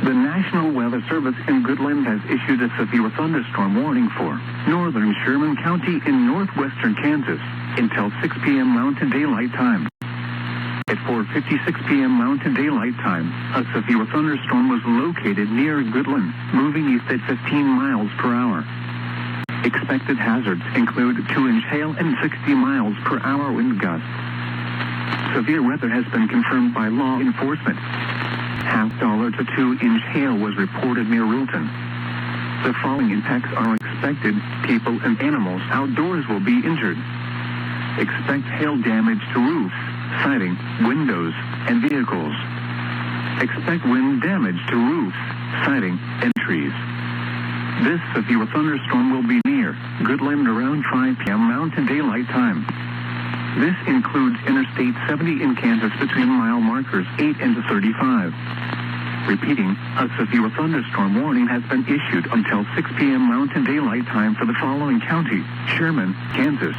The National Weather Service in Goodland has issued a severe thunderstorm warning for northern Sherman County in northwestern Kansas until 6 p.m. Mountain Daylight Time. At 4:56 p.m. Mountain Daylight Time, a severe thunderstorm was located near Goodland, moving east at 15 miles per hour. Expected hazards include 2-inch hail and 60 miles per hour wind gusts. Severe weather has been confirmed by law enforcement. $0.5 to 2-inch hail was reported near Ruleton. The following impacts are expected. People and animals outdoors will be injured. Expect hail damage to roofs, siding, windows, and vehicles. Expect wind damage to roofs, siding, and trees. This severe thunderstorm will be near Goodland around 5 p.m. Mountain Daylight Time. This includes Interstate 70 in Kansas between mile markers 8 and 35. Repeating, a severe thunderstorm warning has been issued until 6 p.m. Mountain Daylight Time for the following county: Sherman, Kansas,